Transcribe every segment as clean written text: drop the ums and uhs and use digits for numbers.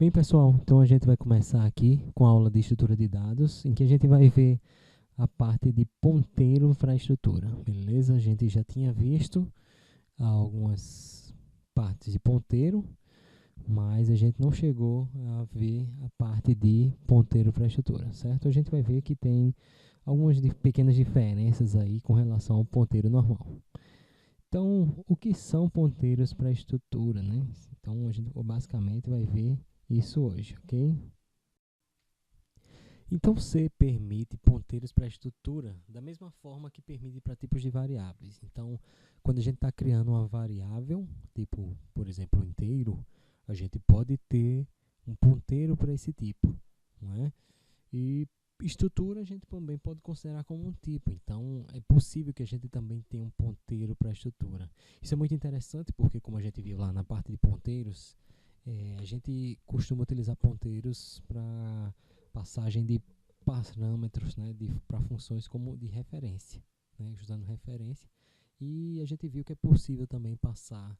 Bem, pessoal, então a gente vai começar aqui com a aula de estrutura de dados, em que a gente vai ver a parte de ponteiro para a estrutura, beleza? A gente já tinha visto algumas partes de ponteiro, mas a gente não chegou a ver a parte de ponteiro para a estrutura, certo? A gente vai ver que tem algumas pequenas diferenças aí com relação ao ponteiro normal. Então, o que são ponteiros para a estrutura, né? Então, a gente basicamente vai ver isso hoje, ok? Então, C permite ponteiros para a estrutura da mesma forma que permite para tipos de variáveis. Então, quando a gente está criando uma variável, tipo, por exemplo, inteiro, a gente pode ter um ponteiro para esse tipo, não é? E estrutura a gente também pode considerar como um tipo. Então, é possível que a gente também tenha um ponteiro para a estrutura. Isso é muito interessante porque, como a gente viu lá na parte de ponteiros, a gente costuma utilizar ponteiros para passagem de parâmetros, né, para funções como de referência, né, usando referência. E a gente viu que é possível também passar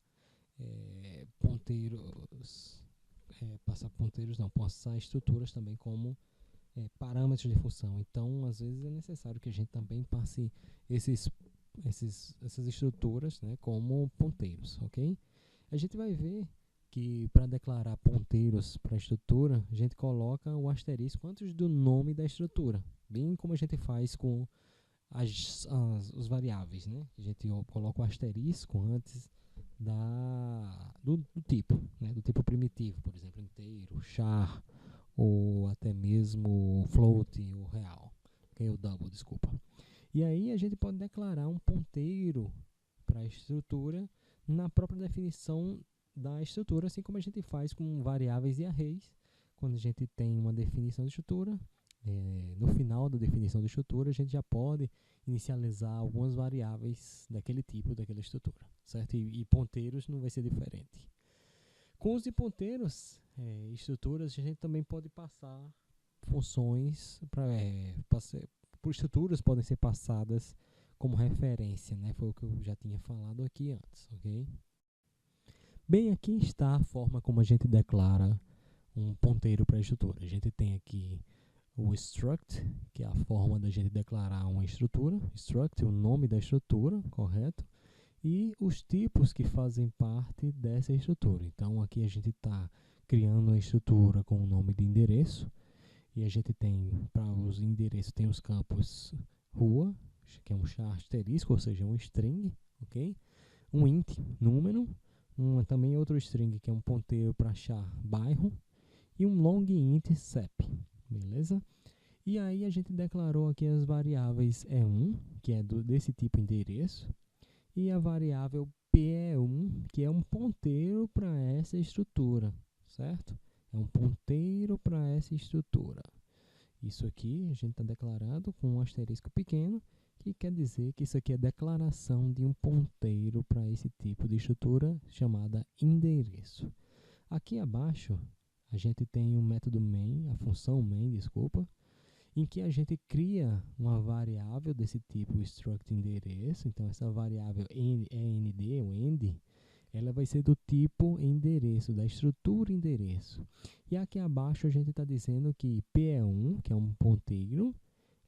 passar estruturas também como parâmetros de função. Então, às vezes é necessário que a gente também passe essas estruturas, né, como ponteiros, ok? A gente vai ver que para declarar ponteiros para a estrutura, a gente coloca o asterisco antes do nome da estrutura, bem como a gente faz com os variáveis, né? A gente coloca o asterisco antes do tipo, né? Do tipo primitivo, por exemplo, inteiro, char, ou até mesmo float ou real, okay? O double, desculpa. E aí a gente pode declarar um ponteiro para a estrutura na própria definição da estrutura, assim como a gente faz com variáveis e arrays. Quando a gente tem uma definição de estrutura, no final da definição de estrutura, a gente já pode inicializar algumas variáveis daquele tipo, daquela estrutura, certo? E ponteiros não vai ser diferente. Com os de ponteiros, estruturas, a gente também pode passar funções por estruturas podem ser passadas como referência, né? Foi o que eu já tinha falado aqui antes, ok? Bem, aqui está a forma como a gente declara um ponteiro para a estrutura. A gente tem aqui o struct, que é a forma da gente declarar uma estrutura, struct, o nome da estrutura, correto? E os tipos que fazem parte dessa estrutura. Então, aqui a gente está criando uma estrutura com o nome de endereço, e a gente tem, para os endereços, tem os campos rua, que é um char asterisco, ou seja, um string, ok? Um int, número, também outro string, que é um ponteiro para char bairro, e um long int cep, beleza? E aí a gente declarou aqui as variáveis E1, que é desse tipo endereço, e a variável PE1, que é um ponteiro para essa estrutura, certo? É um ponteiro para essa estrutura. Isso aqui a gente está declarando com um asterisco pequeno, que quer dizer que isso aqui é declaração de um ponteiro para esse tipo de estrutura chamada endereço. Aqui abaixo a gente tem o método main, a função main, desculpa, em que a gente cria uma variável desse tipo struct endereço. Então essa variável end, ou end, ela vai ser do tipo endereço, da estrutura endereço. E aqui abaixo a gente está dizendo que P1, que é um ponteiro,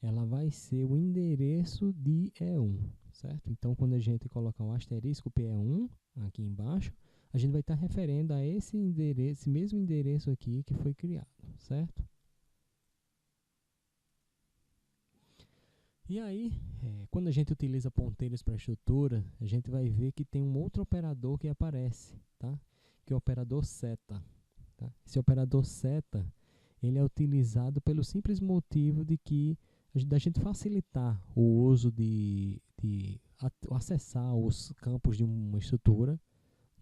ela vai ser o endereço de E1, certo? Então, quando a gente colocar o asterisco P1 aqui embaixo, a gente vai estar referendo a esse endereço, esse mesmo endereço aqui que foi criado, certo? E aí, quando a gente utiliza ponteiros para estrutura, a gente vai ver que tem um outro operador que aparece, tá? Que é o operador seta. Tá? Esse operador seta, ele é utilizado pelo simples motivo de que da gente facilitar o uso de acessar os campos de uma estrutura,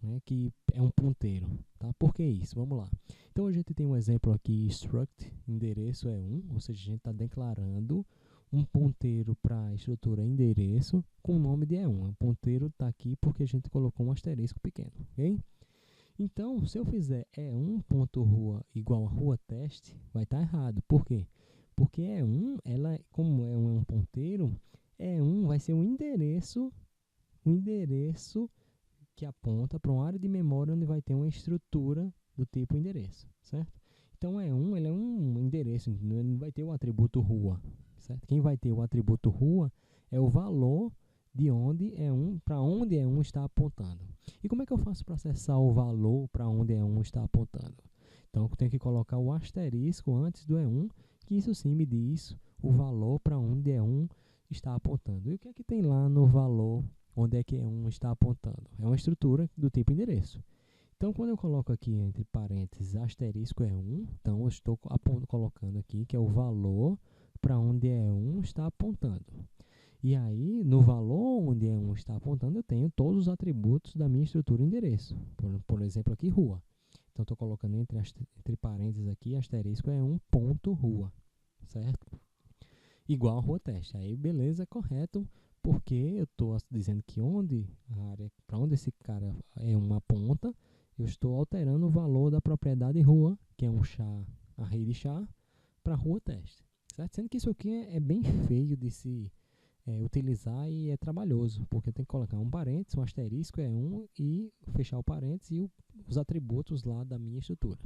né, que é um ponteiro. Tá? Por que isso? Vamos lá. Então a gente tem um exemplo aqui, struct, endereço é 1, ou seja, a gente está declarando um ponteiro para a estrutura endereço com o nome de E1. O ponteiro está aqui porque a gente colocou um asterisco pequeno, ok? Então, se eu fizer E1.rua igual a rua teste, vai estar errado. Por quê? Porque E1, como é um ponteiro, E1 vai ser um endereço que aponta para uma área de memória onde vai ter uma estrutura do tipo endereço, certo? Então ele é um endereço, entendeu? Ele não vai ter o atributo rua, certo? Quem vai ter o atributo rua é o valor de onde para onde está apontando. E como é que eu faço para acessar o valor para onde está apontando? Então eu tenho que colocar o asterisco antes do E1, que isso sim me diz o valor para onde E1 está apontando. E o que é que tem lá no valor onde é que E1 está apontando? É uma estrutura do tipo endereço. Então, quando eu coloco aqui entre parênteses asterisco E1, então eu estou colocando aqui que é o valor para onde E1 está apontando. E aí, no valor onde E1 está apontando, eu tenho todos os atributos da minha estrutura endereço. Por exemplo, aqui rua. Então, estou colocando entre parênteses aqui asterisco E1 ponto rua, certo? Igual a rua teste. Aí, beleza, correto, porque eu estou dizendo que para onde esse cara é uma ponta, eu estou alterando o valor da propriedade rua, que é um char, array de char, para rua teste, certo? Sendo que isso aqui é bem feio de se utilizar e é trabalhoso, porque tem que colocar um parênteses, um asterisco E1 e fechar o parênteses e os atributos lá da minha estrutura.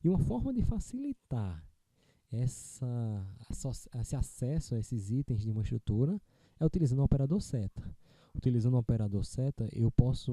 E uma forma de facilitar esse acesso a esses itens de uma estrutura é utilizando o operador seta. Utilizando o operador seta, eu posso,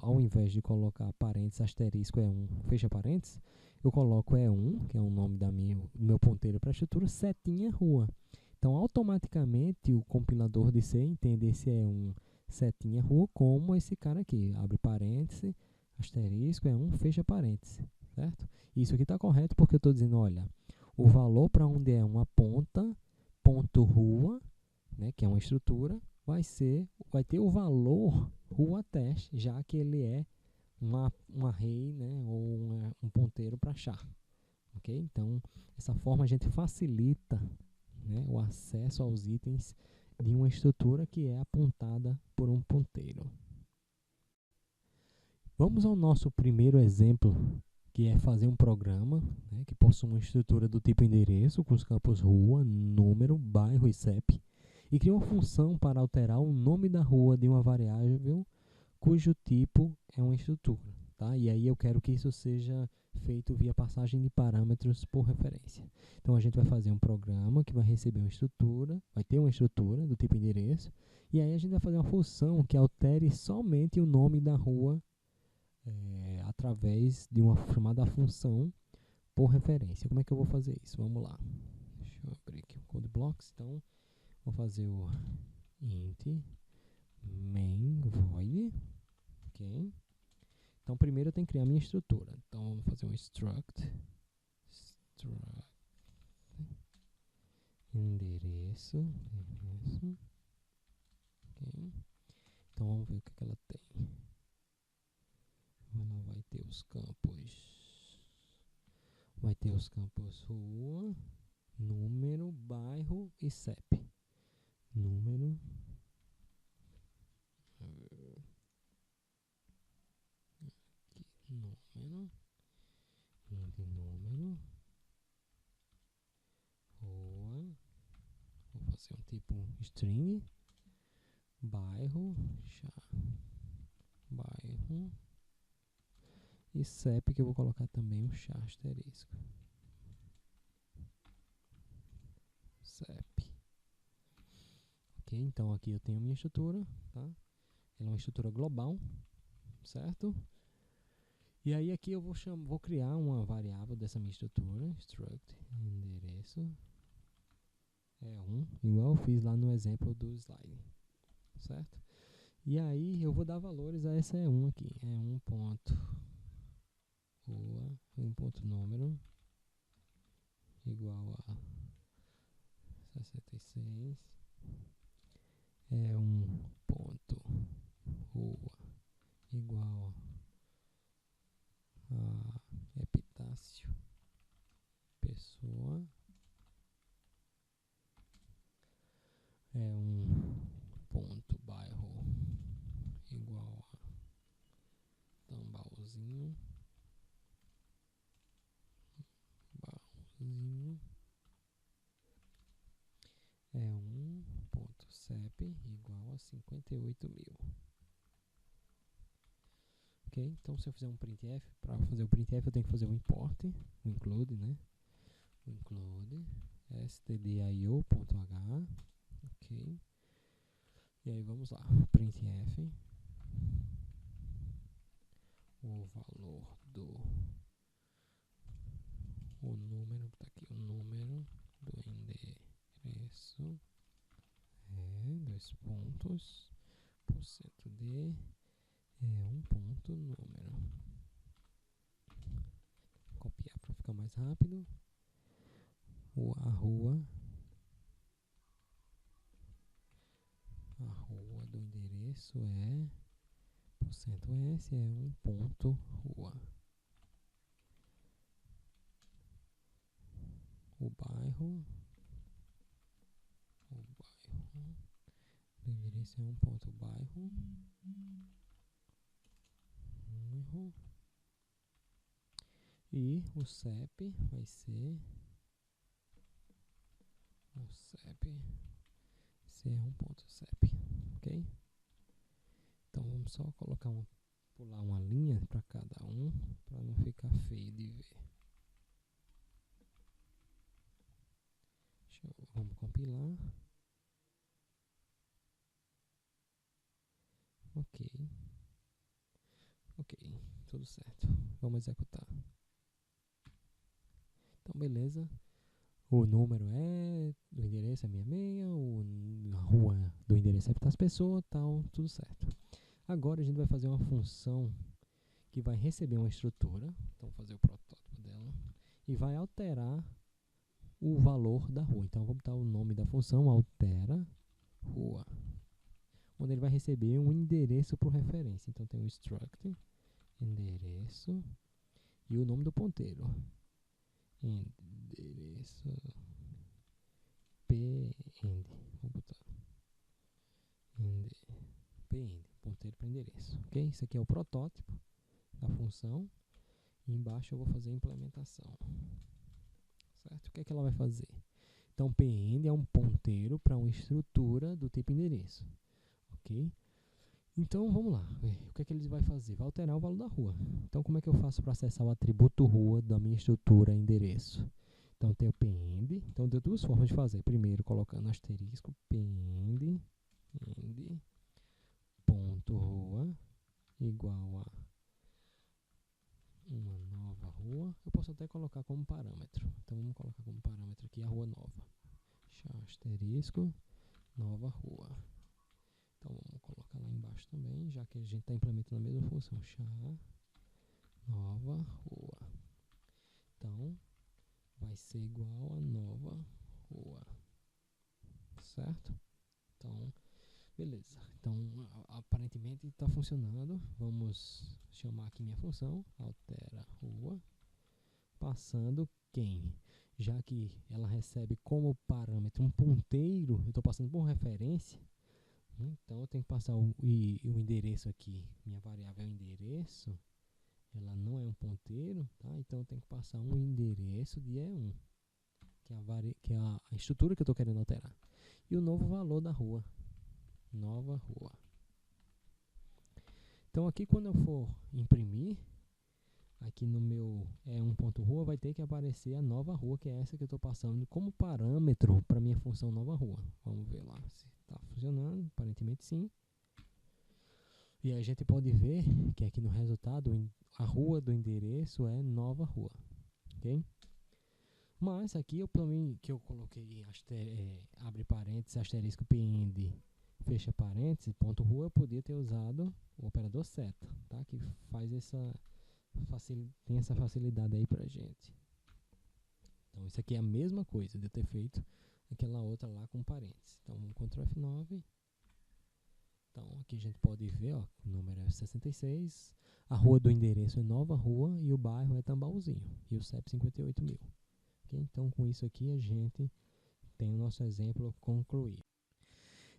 ao invés de colocar parênteses, asterisco E1, fecha parênteses, eu coloco E1, que é o nome do meu ponteiro para a estrutura, setinha rua. Então, automaticamente, o compilador de C entende esse E1 setinha rua como esse cara aqui. Abre parênteses, asterisco, E1, fecha parênteses, certo? Isso aqui está correto porque eu estou dizendo, olha, o valor para onde é uma ponta, ponto rua, né, que é uma estrutura, vai ter o valor rua teste, já que ele é um array, né, ou um ponteiro para char. Ok? Então, dessa forma a gente facilita, né, o acesso aos itens de uma estrutura que é apontada por um ponteiro. Vamos ao nosso primeiro exemplo, que é fazer um programa, né, que possui uma estrutura do tipo endereço, com os campos rua, número, bairro e CEP, e cria uma função para alterar o nome da rua de uma variável cujo tipo é uma estrutura. Tá? E aí eu quero que isso seja feito via passagem de parâmetros por referência. Então a gente vai fazer um programa que vai receber uma estrutura, vai ter uma estrutura do tipo endereço, e aí a gente vai fazer uma função que altere somente o nome da rua através de uma chamada função por referência. Como é que eu vou fazer isso? Vamos lá. Deixa eu abrir aqui o code blocks. Então, vou fazer o int main void. Ok. Então, primeiro eu tenho que criar a minha estrutura. Então, vamos fazer um struct endereço. Ok. Então, vamos ver o que ela tem. Ela vai ter os campos rua, número, bairro e CEP. Número, número, número, rua, vou fazer um tipo string, bairro, bairro e CEP, que eu vou colocar também um char asterisco. CEP. Ok, então aqui eu tenho a minha estrutura, tá? Ela é uma estrutura global, certo? E aí aqui eu vou criar uma variável dessa minha estrutura, struct endereço igual eu fiz lá no exemplo do slide, certo? E aí eu vou dar valores a essa E1 aqui, E1 ponto rua, ponto número igual a 66, E1 ponto rua igual a Epitácio Pessoa, ponto bairro igual a Tambalzinho, ponto CEP igual a 58.000. ok? Então se eu fizer um printf, para fazer o printf eu tenho que fazer o import, o include, né? O include stdio.h, ok? E aí vamos lá, printf, o valor o número, tá aqui, o número do endereço é 2 pontos, porcento de um ponto número. Copiar para ficar mais rápido. A rua do endereço é porcento S, é um ponto rua. O bairro do endereço é um ponto bairro. E o CEP vai ser CR1.CEP, ok? Então vamos só pular uma linha para cada um, para não ficar feio de ver. Vamos compilar. Ok, tudo certo. Vamos executar. Então beleza. O número do endereço é 66, a rua do endereço é das pessoas, tal, tudo certo. Agora a gente vai fazer uma função que vai receber uma estrutura, então vou fazer o protótipo dela, e vai alterar o valor da rua. Então vou botar o nome da função, altera rua, onde ele vai receber um endereço por referência. Então tem o struct, endereço, e o nome do ponteiro. Endereço pend, vou botar pend, ponteiro para endereço, ok? Isso aqui é o protótipo da função, e embaixo eu vou fazer a implementação, certo? O que é que ela vai fazer? Então pend é um ponteiro para uma estrutura do tipo endereço, ok? Então vamos lá, o que é que ele vai fazer? Vai alterar o valor da rua. Então como é que eu faço para acessar o atributo rua da minha estrutura endereço? Então tem o pend, então tem duas formas de fazer. Primeiro colocando asterisco, pend ponto rua igual a uma nova rua. Eu posso até colocar como parâmetro. Então vamos colocar como parâmetro aqui a rua nova. Asterisco, nova rua. Então vamos colocar lá embaixo também, já que a gente está implementando a mesma função. Nova rua. Então vai ser igual a nova rua, certo? Então beleza, então aparentemente está funcionando. Vamos chamar aqui minha função, altera rua, passando quem? Já que ela recebe como parâmetro um ponteiro, eu estou passando por referência, então eu tenho que passar o endereço aqui. Minha variável é o endereço, ela não é um ponteiro, tá? Então eu tenho que passar um endereço de E1, que é a estrutura que eu estou querendo alterar, e o novo valor da rua, nova rua. Então aqui quando eu for imprimir, aqui no meu E1.rua vai ter que aparecer a nova rua, que é essa que eu estou passando como parâmetro para minha função nova rua. Vamos ver lá se está funcionando, aparentemente sim. E a gente pode ver que aqui no resultado a rua do endereço é nova rua, ok? Mas aqui eu também que eu coloquei abre parênteses, asterisco pend, fecha parênteses, ponto rua, eu podia ter usado o operador seta, tá? Que faz tem essa facilidade aí pra gente. Então isso aqui é a mesma coisa de eu ter feito aquela outra lá com parênteses. Então vamos Ctrl F9. Então aqui a gente pode ver, ó, o número é 66, a rua do endereço é nova rua e o bairro é Tambaúzinho e o CEP 58.000. Okay? Então com isso aqui a gente tem o nosso exemplo concluído.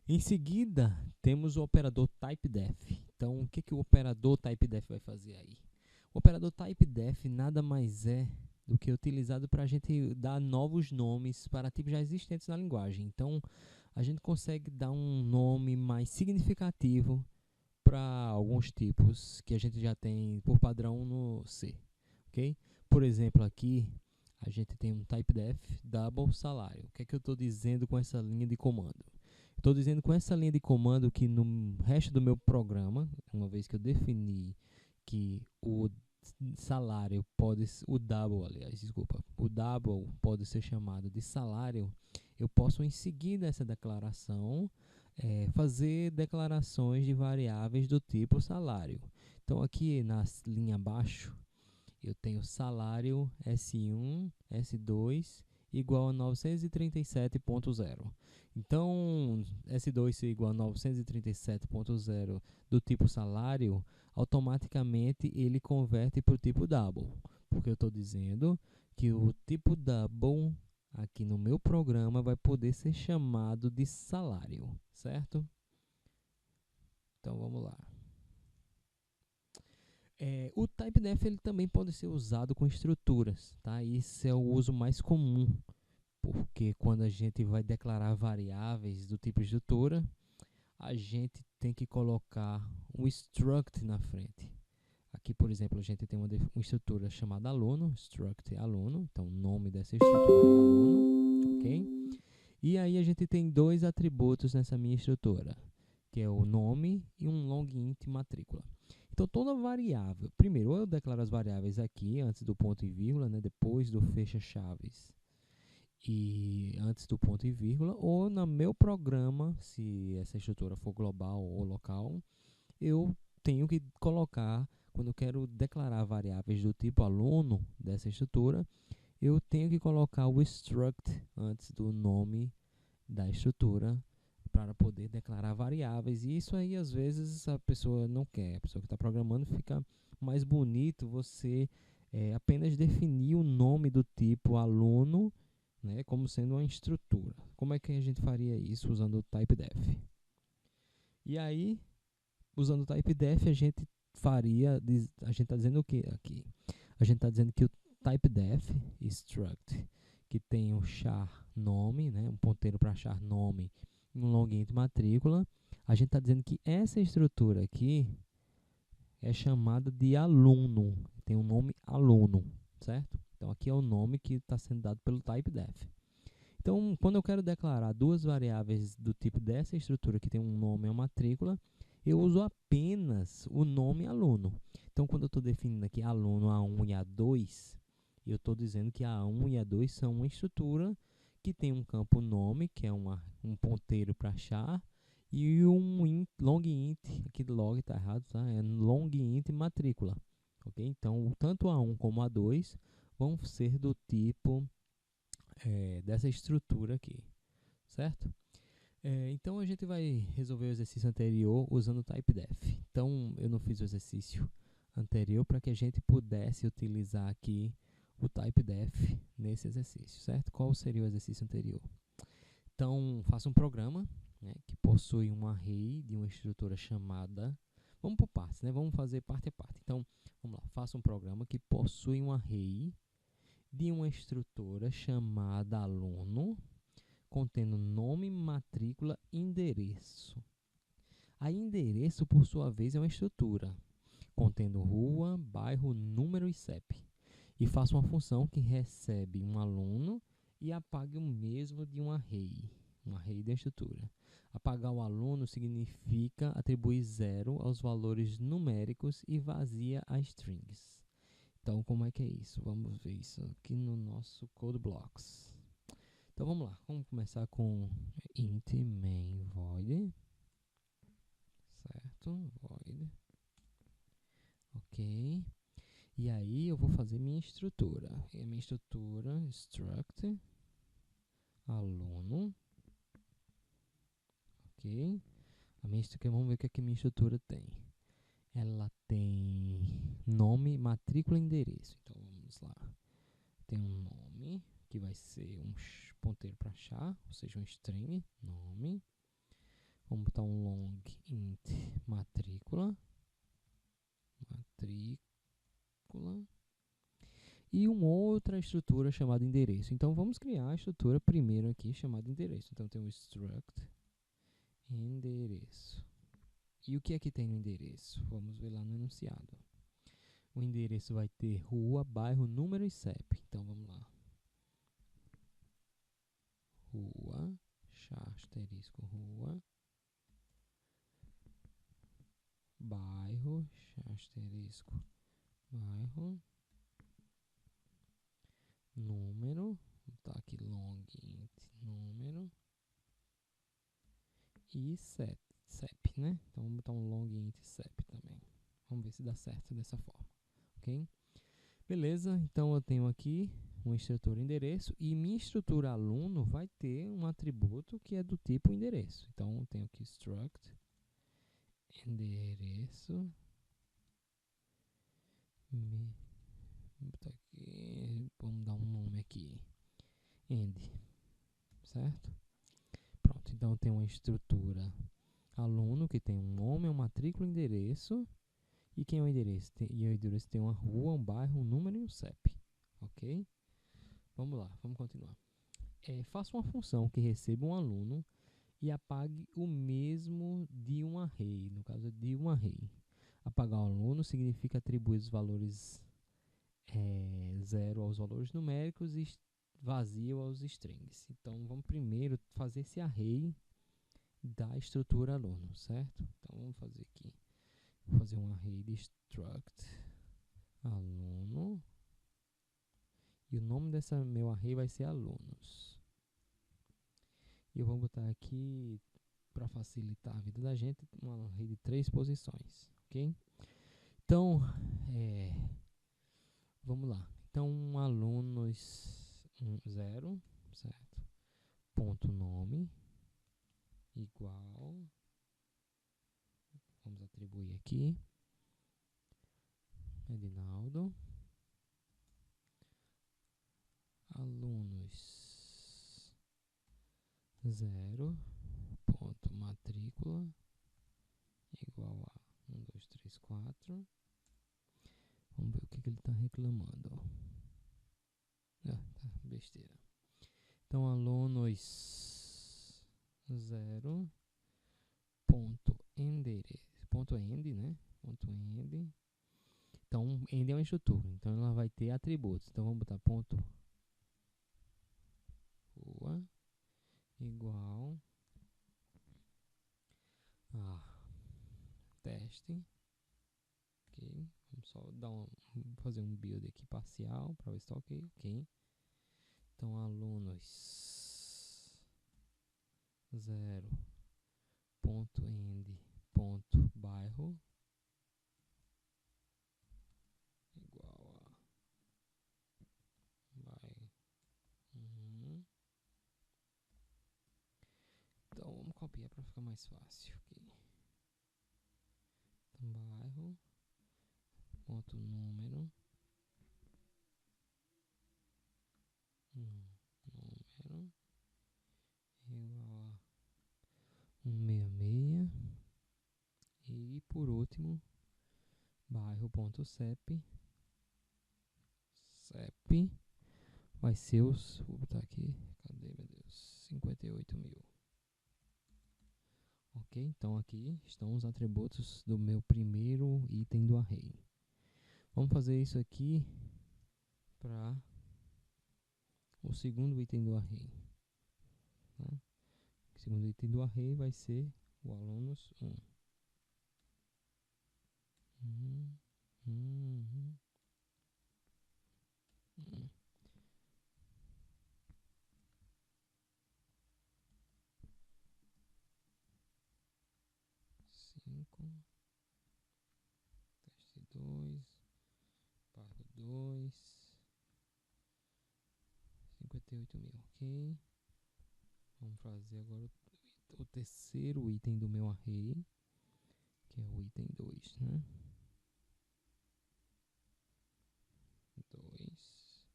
Em seguida temos o operador typedef. Então o que o operador typedef vai fazer aí? O operador typedef nada mais é do que utilizado para a gente dar novos nomes para tipos já existentes na linguagem. Então, a gente consegue dar um nome mais significativo para alguns tipos que a gente já tem por padrão no C, ok? Por exemplo, aqui a gente tem um typedef double salário. O que é que eu estou dizendo com essa linha de comando? Estou dizendo com essa linha de comando que no resto do meu programa, uma vez que eu defini que o salário pode, o double, aliás, desculpa, o double pode ser chamado de salário, eu posso em seguida dessa declaração fazer declarações de variáveis do tipo salário. Então aqui na linha abaixo eu tenho salário S1, S2 igual a 937.0. Então, S2 ser igual a 937.0 do tipo salário, automaticamente ele converte para o tipo double, porque eu estou dizendo que o tipo double aqui no meu programa vai poder ser chamado de salário, certo? Então, vamos lá. O typedef ele também pode ser usado com estruturas, tá? Esse é o uso mais comum, porque quando a gente vai declarar variáveis do tipo estrutura, a gente tem que colocar um struct na frente. Aqui, por exemplo, a gente tem uma estrutura chamada aluno, struct aluno, então o nome dessa estrutura é aluno, ok? E aí a gente tem dois atributos nessa minha estrutura, que é o nome e um long-int matrícula. Então, toda variável, primeiro, ou eu declaro as variáveis aqui, antes do ponto e vírgula, né, depois do fecha-chaves e antes do ponto e vírgula, ou no meu programa, se essa estrutura for global ou local, eu tenho que colocar, quando eu quero declarar variáveis do tipo aluno dessa estrutura, eu tenho que colocar o struct antes do nome da estrutura para poder declarar variáveis. E isso aí, às vezes, a pessoa não quer. A pessoa que está programando, fica mais bonito você apenas definir o nome do tipo aluno, né, como sendo uma estrutura. Como é que a gente faria isso usando o typedef? E aí, usando o typedef, a gente está dizendo o que aqui? A gente está dizendo que o typedef struct, que tem um char nome, né, um ponteiro para char nome, um long-int matrícula, a gente está dizendo que essa estrutura aqui é chamada de aluno, tem um nome aluno, certo? Então aqui é o nome que está sendo dado pelo typedef. Então, quando eu quero declarar duas variáveis do tipo dessa estrutura que tem um nome e uma matrícula, eu uso apenas o nome aluno. Então, quando eu estou definindo aqui aluno A1 e A2, eu estou dizendo que A1 e A2 são uma estrutura que tem um campo nome, que é um ponteiro para char, e um long int, aqui log está errado, tá? É long int matrícula. Okay? Então, tanto A1 como A2 vão ser do tipo dessa estrutura aqui, certo? Então a gente vai resolver o exercício anterior usando o typedef. Então eu não fiz o exercício anterior para que a gente pudesse utilizar aqui o typedef nesse exercício, certo? Qual seria o exercício anterior? Então faça um programa, né, que possui um array de uma estrutura chamada... Vamos por partes, né? Vamos fazer parte a parte. Então vamos lá, faça um programa que possui um array de uma estrutura chamada aluno, contendo nome, matrícula e endereço. A endereço, por sua vez, é uma estrutura, contendo rua, bairro, número e CEP. E faço uma função que recebe um aluno e apaga o mesmo de um array da estrutura. Apagar o aluno significa atribuir zero aos valores numéricos e vazia a strings. Então, como é que é isso? Vamos ver isso aqui no nosso code blocks. Então, vamos lá. Vamos começar com int main void. Certo? Void. Ok. E aí, eu vou fazer minha estrutura. E a minha estrutura, struct, aluno. Ok. A minha estrutura, vamos ver o que, que a minha estrutura tem. Ela tem nome, matrícula e endereço. Então, vamos lá. Tem um nome, que vai ser um ponteiro para char, ou seja, um string, nome. Vamos botar um long int matrícula. E uma outra estrutura chamada endereço. Então, vamos criar a estrutura primeiro aqui, chamada endereço. Então, tem um struct endereço. E o que é que tem no endereço? Vamos ver lá no enunciado. O endereço vai ter rua, bairro, número e CEP. Então vamos lá. Rua, asterisco rua, bairro, asterisco bairro, número, vou botar aqui long int número e CEP, né? Então vamos botar um long int CEP também. Vamos ver se dá certo dessa forma, ok? Beleza, então eu tenho aqui uma estrutura endereço e minha estrutura aluno vai ter um atributo que é do tipo endereço. Então eu tenho aqui struct endereço, vou botar aqui, vamos dar um nome aqui, end, certo? Pronto, então eu tenho uma estrutura aluno que tem um nome, uma matrícula, endereço. E quem é o endereço? E o endereço tem uma rua, um bairro, um número e um CEP, ok? Vamos lá, vamos continuar. Faça uma função que receba um aluno e apague o mesmo de um array, no caso de um array. Apagar o aluno significa atribuir os valores 0 aos valores numéricos e vazio aos strings. Então vamos primeiro fazer esse array da estrutura aluno, certo? Então vamos fazer aqui. Vou fazer um array de struct aluno. E o nome dessa meu array vai ser alunos. E eu vou botar aqui, para facilitar a vida da gente, um array de 3 posições, ok? Então, vamos lá. Então, alunos 0, certo? Ponto nome igual. Vamos atribuir aqui. Edinaldo. Alunos 0. Ponto matrícula igual a 1, 2, 3, 4. Vamos ver o que ele está reclamando. Tá, besteira. Então, alunos 0 ponto endereço, ponto end, né? Ponto end. Então, end é uma estrutura, então ela vai ter atributos. Então, vamos botar ponto rua igual a teste. Ok, vamos só fazer um build aqui parcial para ver se está ok. Ok. Então, alunos 0 ponto end ponto bairro igual a bairro. Então vamos copiar para ficar mais fácil aqui. Então, bairro ponto número número igual a 166. E por último, bairro.cep. CEP vai ser os. Vou botar aqui. Cadê, meu Deus? 58.000. Ok? Então aqui estão os atributos do meu primeiro item do array. Vamos fazer isso aqui para o segundo item do array. Tá? O segundo item do array vai ser o alunos 1. 5, teste 2, pago 2, 58.000, ok? Vamos fazer agora o terceiro item do meu array, que é o item 2, né? 2,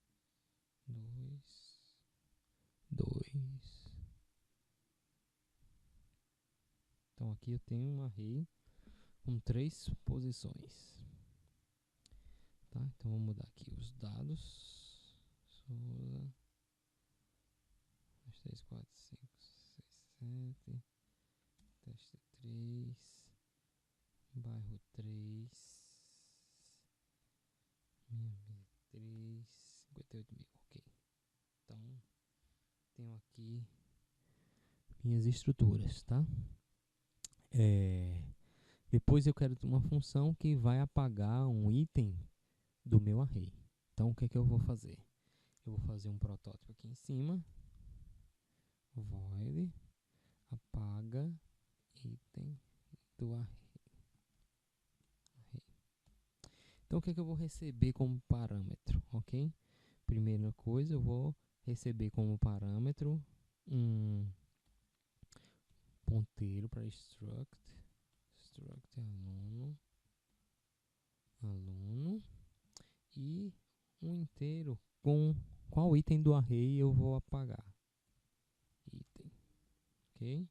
2, 2. Então aqui eu tenho um array com 3 posições. Tá? Então vamos mudar aqui os dados. Souza. 3, 4, 5, 6, 7. Teste 3. bairro 3, 3, 58 mil, ok. Então, tenho aqui minhas estruturas, tá? Depois eu quero uma função que vai apagar um item do meu array. Então, o que é que eu vou fazer? Eu vou fazer um protótipo aqui em cima. Void apaga item do array. Então, o que é que eu vou receber como parâmetro, ok? Primeira coisa, eu vou receber como parâmetro um ponteiro para struct aluno, e um inteiro com qual item do array eu vou apagar. Item, ok?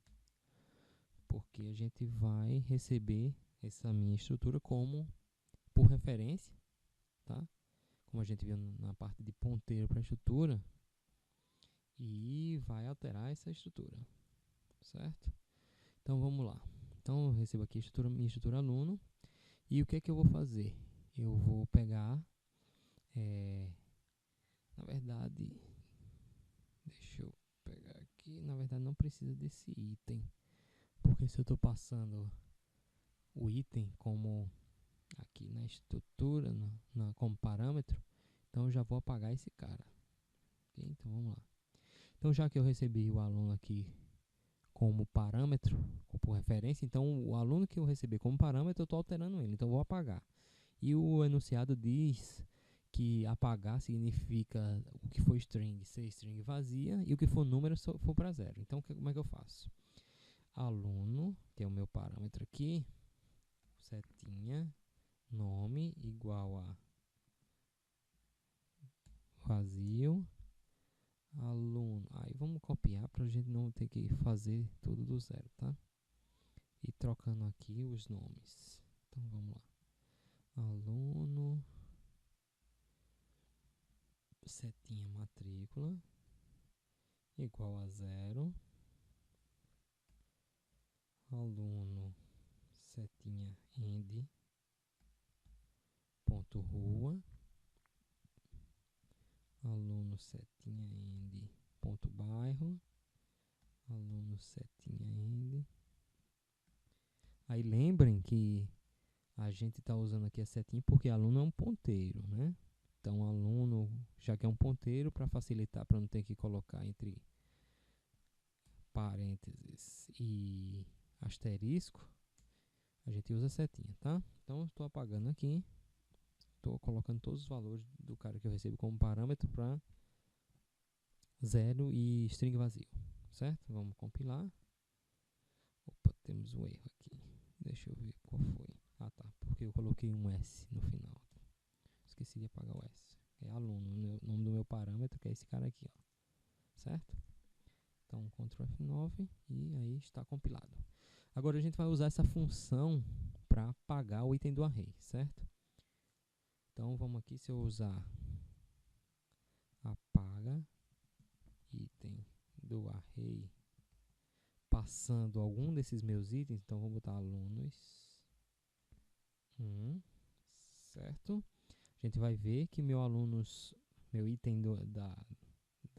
Porque a gente vai receber essa minha estrutura como por referência, tá? Como a gente viu na parte de ponteiro para estrutura, e vai alterar essa estrutura, certo? Então vamos lá. Então eu recebo aqui minha estrutura aluno, e o que é que eu vou fazer? Eu vou pegar, na verdade, deixa eu pegar aqui, na verdade não precisa desse item, porque se eu estou passando o item como aqui na estrutura, como parâmetro, então eu já vou apagar esse cara, ok? Então vamos lá. Então já que eu recebi o aluno aqui como parâmetro, por referência, então o aluno que eu receber como parâmetro, eu estou alterando ele, então eu vou apagar. E o enunciado diz que apagar significa o que for string ser string vazia e o que for número for para zero. Então como é que eu faço? Aluno, que é o meu parâmetro aqui, setinha, nome igual a vazio, aluno. Aí vamos copiar para a gente não ter que fazer tudo do zero, tá? E trocando aqui os nomes. Então vamos lá. Aluno, setinha matrícula igual a 0. Aluno, setinha end ponto rua. Aluno, setinha end ponto bairro. Aluno, setinha end. Aí lembrem que a gente está usando aqui a setinha porque aluno é um ponteiro, né? Então, aluno, já que é um ponteiro, para facilitar, para não ter que colocar entre parênteses e asterisco, a gente usa a setinha, tá? Então, estou apagando aqui. Estou colocando todos os valores do cara que eu recebo como parâmetro para 0 e string vazio, certo? Vamos compilar. Opa, temos um erro aqui. Deixa eu ver qual foi. Ah, tá, porque eu coloquei um S no final. Esqueci de apagar o S. É aluno, o nome do meu parâmetro, que é esse cara aqui, ó. Certo? Então, Ctrl F9 e aí está compilado. Agora a gente vai usar essa função para apagar o item do array, certo? Então, vamos aqui, se eu usar apaga item do array passando algum desses meus itens, então vou botar alunos certo? A gente vai ver que meu item do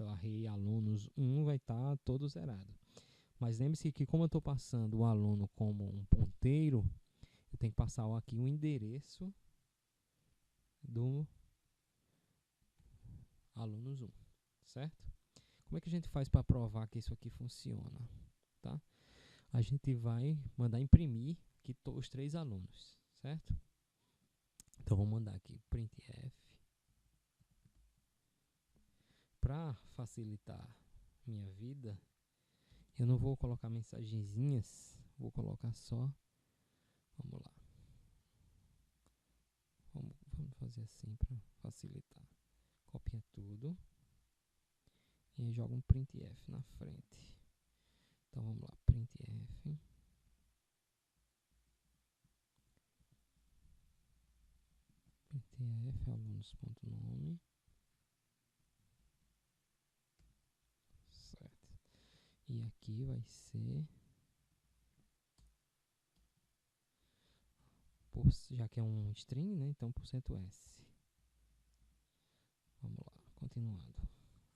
array alunos 1 vai estar todo zerado. Mas lembre-se que como eu estou passando o aluno como um ponteiro, eu tenho que passar aqui o endereço do alunos 1, certo? Como é que a gente faz para provar que isso aqui funciona? Tá? A gente vai mandar imprimir aqui os 3 alunos, certo? Então, vou mandar aqui printf. Para facilitar minha vida, eu não vou colocar mensagenzinhas, vou colocar só. Vamos lá. Vamos fazer assim para facilitar. Copia tudo e joga um printf na frente. Então vamos lá, printf. Printf alunos.nome. Certo. E aqui vai ser já que é um string, né? Então %s. Vamos lá, continuando.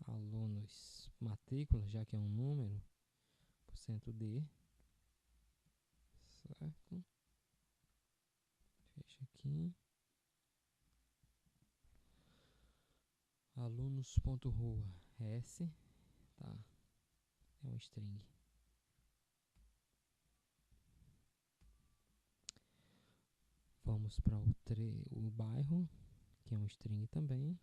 Alunos, matrícula, já que é um número, %d, certo? Fecha aqui. Alunos.rua, s, tá? É um string. Vamos para o bairro, que é um string também.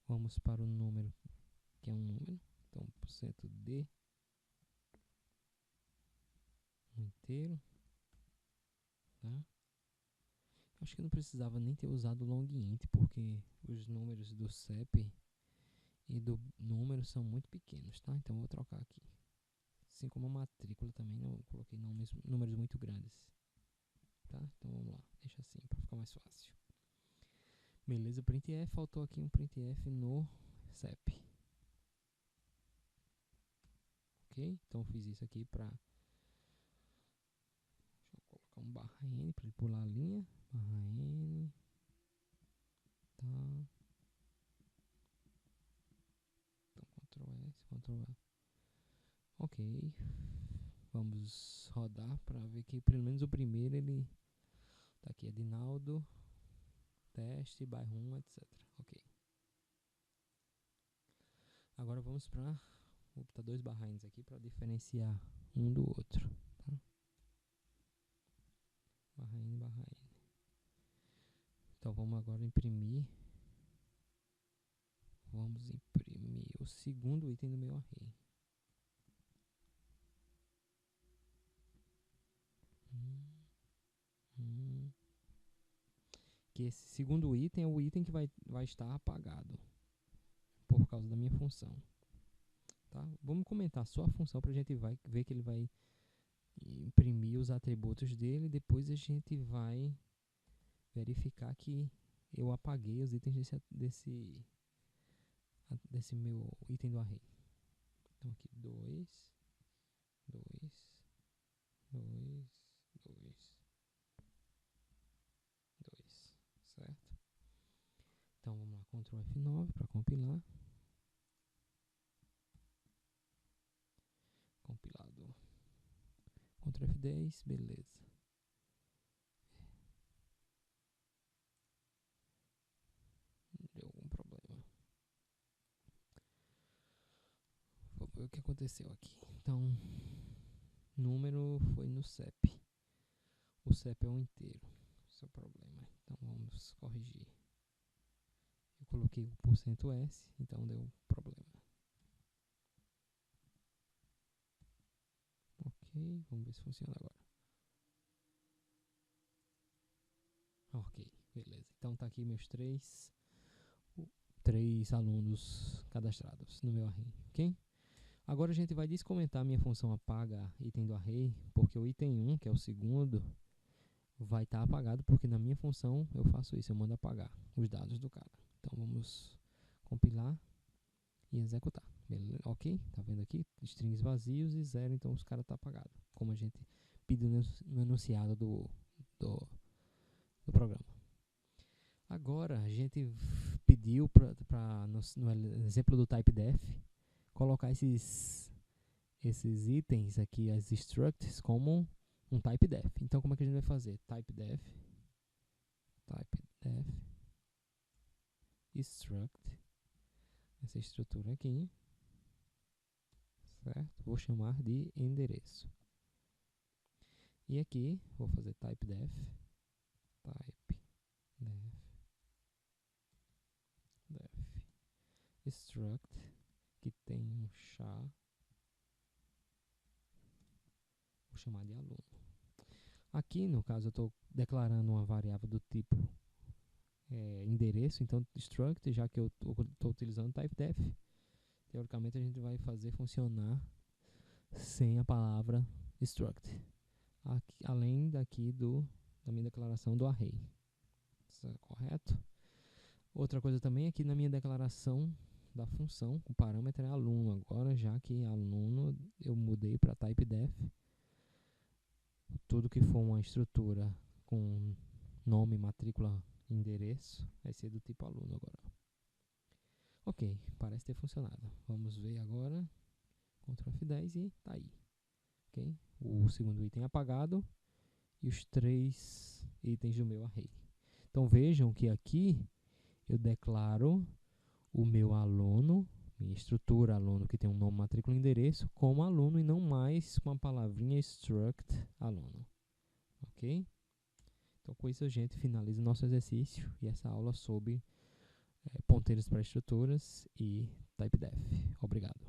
Vamos para o número, que é um número. Então, %d, um inteiro. Tá? Acho que não precisava nem ter usado o long-int, porque os números do CEP e do número são muito pequenos, tá? Então, eu vou trocar aqui. Assim como a matrícula também, não coloquei números muito grandes. Tá? Então, vamos lá. Deixa assim, para ficar mais fácil. Beleza, printf, faltou aqui um printf no CEP. Ok? Então, eu fiz isso aqui para... Deixa eu colocar um /n para ele pular a linha. /n. Tá. Então, Ctrl+S, Ctrl+A. Ok. Vamos rodar para ver que pelo menos o primeiro ele... Tá aqui, Edinaldo, teste, bairro 1, etc. Ok. Agora vamos para... Vou botar 2 /n's aqui para diferenciar um do outro. Tá? /n. Então vamos agora imprimir. Vamos imprimir o segundo item do meu array. Que esse segundo item é o item que vai estar apagado por causa da minha função. Tá? Vamos comentar só a função para a gente ver que ele vai imprimir os atributos dele. Depois a gente vai verificar que eu apaguei os itens desse meu item do array. Então aqui 2, 2, 2, 2, 2, certo? Então vamos lá, Ctrl F9 para compilar. Compilado. Ctrl F10, beleza. Deu algum problema. Vamos ver o que aconteceu aqui. Então, número foi no CEP. O CEP é um inteiro. Esse é o problema. Então vamos corrigir. Eu coloquei o %s, então deu problema. Ok, vamos ver se funciona agora. Ok, beleza. Então tá aqui meus três alunos cadastrados no meu array, ok? Agora a gente vai descomentar a minha função apaga item do array, porque o item 1, que é o segundo, vai estar apagado, porque na minha função eu faço isso, eu mando apagar os dados do cara. Então vamos compilar e executar. Beleza? Ok? Tá vendo aqui? Strings vazios e 0, então os caras tá apagado, como a gente pediu no enunciado do programa. Agora a gente pediu no exemplo do typedef colocar esses itens aqui, as structs, como um typedef. Então como é que a gente vai fazer? Typedef struct, essa estrutura aqui, certo? Vou chamar de endereço. E aqui vou fazer typedef struct, que tem um char, vou chamar de aluno. Aqui, no caso, eu estou declarando uma variável do tipo endereço, então struct, já que eu estou utilizando typedef, teoricamente a gente vai fazer funcionar sem a palavra struct, além daqui da minha declaração do array. Isso é correto? Outra coisa também aqui na minha declaração da função, o parâmetro é aluno. Agora, já que aluno eu mudei para typedef tudo que for uma estrutura com nome, matrícula, endereço, vai ser do tipo aluno agora. Ok, parece ter funcionado. Vamos ver agora. Ctrl F10 e tá aí. Ok? O segundo item apagado e os 3 itens do meu array. Então vejam que aqui eu declaro o meu aluno, minha estrutura aluno que tem um nome, matrícula e endereço, como aluno e não mais com a palavrinha struct aluno. Ok? Então com isso a gente finaliza o nosso exercício e essa aula sobre ponteiros para estruturas e typedef. Obrigado.